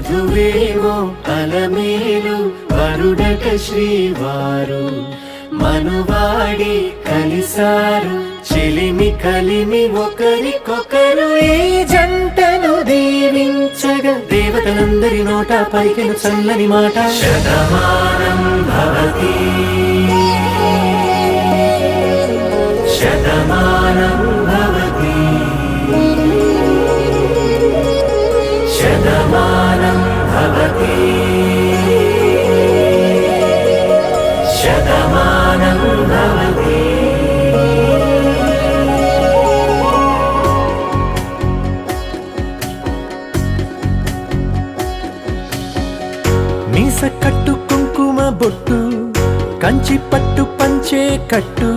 వధువేవో అలమేలు వరుడట శ్రీవారు మనువాడి కలిసారు చెలిమి కలిమి ఒకరికొకరు ఈ జంటను దీవించగా దేవతలందరి నోట పలికిన చల్లని మాట శతమానం భవతి శతమానం భవతి శతమానం భవతి శతమానం భవతి. మీస కట్టు కుంకుమ బొట్టు కంచి పట్టు పంచే కట్టు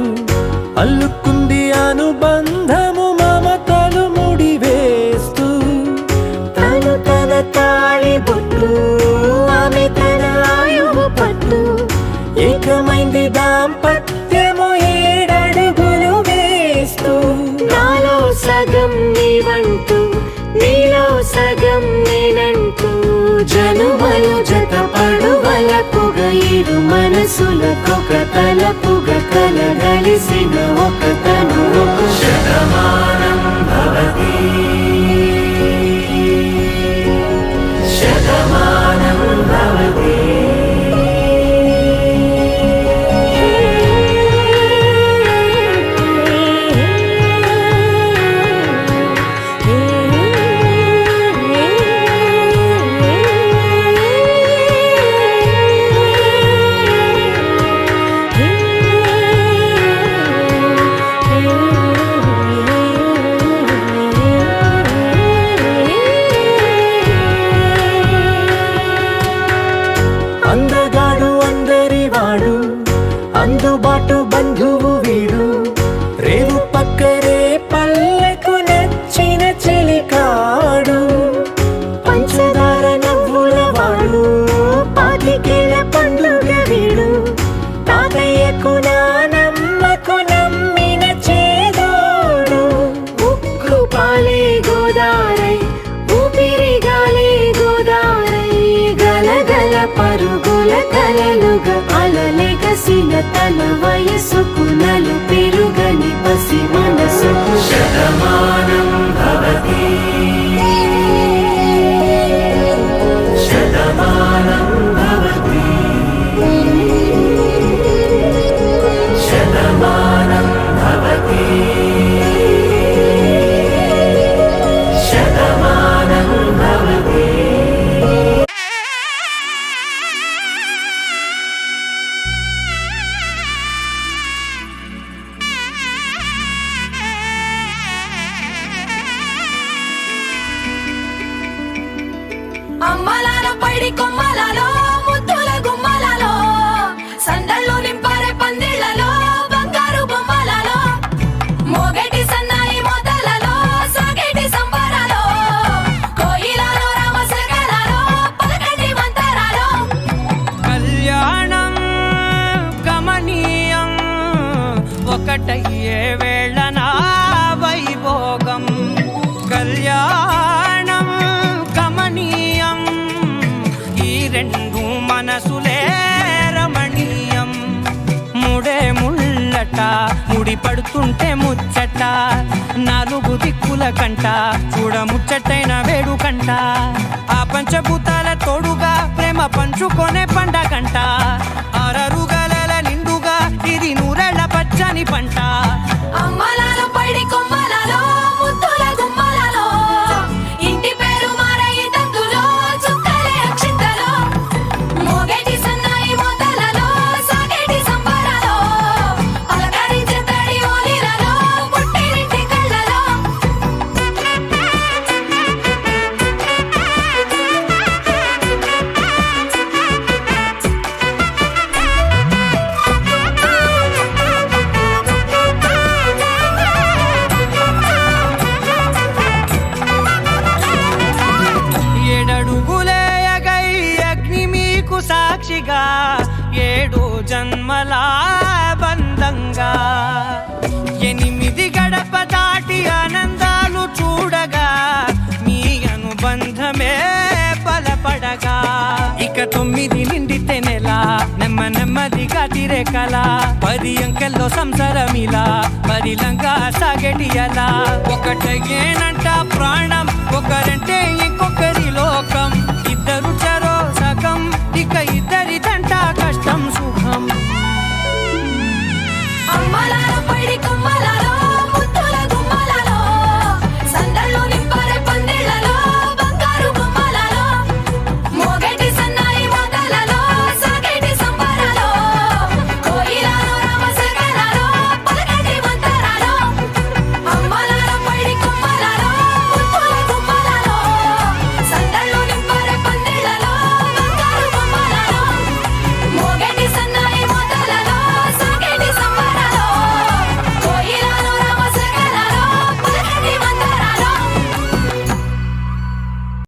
అల్లుకుంది అనుబంధము మమతలు ముడివేస్తూ తను తన తాళి బొట్టు ఆమె తన ఆయువు పట్టు ఏకమైంది దాంపత్యము 7 అడుగులు వేస్తూ నాలో సగం నీవంటూ నీలో సగం నేనంటూ జనుమలు జతపడువలపుగా ఇరు మనసులకొక తలపుగా కలగలిసిన ఒక తను శతమానం భవతి శతమానం భవతి. అందగాడు అందరివాడు అందుబాటు బంధువు వీడు రేవు పక్కరే పల్లెకు నచ్చిన చెలికాడు పంచదార నవ్వుల వాడు పాతికేల పండుగ వీడు తాతయ్యకు నానమ్మకు నమ్మిన చేదోడు ఉక్కు పాలే గోదారై ఊపిరి గాలే గోదారై గలగల పరుగుల కలలుగా అలలెగసిన తన వయసుకు నలు పెరుగని పసి మనసుకు శతమానం భవతి శతమానం భవతి శతమానం భవతి శతమానం భవతి. అమ్మలాలో పైడి కొమ్మలలో ముద్దుల గుమ్మలలో సందళ్ళు నింపారే పందిళ్లలో బంగారు బొమ్మలలో మోగేటి సన్నాయి మోతలలో సాగేటి సంబరాలో కోయిలలో రామశకలలో పలకండి మంతరాలో కళ్యాణం గమనీయం ఒకటయ్యే వేళ నా వైభోగం కళ్యాణం గమనీయం ఈ రెండు మనసులే రమణీయం ముడే ముళ్ళట ముడి పడుతుంటే ముచ్చట 4 దిక్కుల కంట చూడ ముచ్చటైన వేడుకంట ఆ పంచభూతాల తోడుగా ప్రేమ పంచుకొనే పండగంట 6 గలల నిండుగా ఇది 100 పచ్చని పంట అమ్మలాలో పైడి కొమ్మలలో ముద్దుల గుమ్మలలో ఇంటి పేరు మారయి తందులో చుక్కలే అక్షింతలో మోగేటి సన్నాయి మోతలలో సాగేటి సంబరాలో అలకరించే తడి ఓలిలలో పుట్టినింటి కళ్ళలో కల 10 అంకెల్లో సంసారమిలా పరిలంగా సాగేటి అలా ఒకటేనంట ప్రాణం ఒకరంటే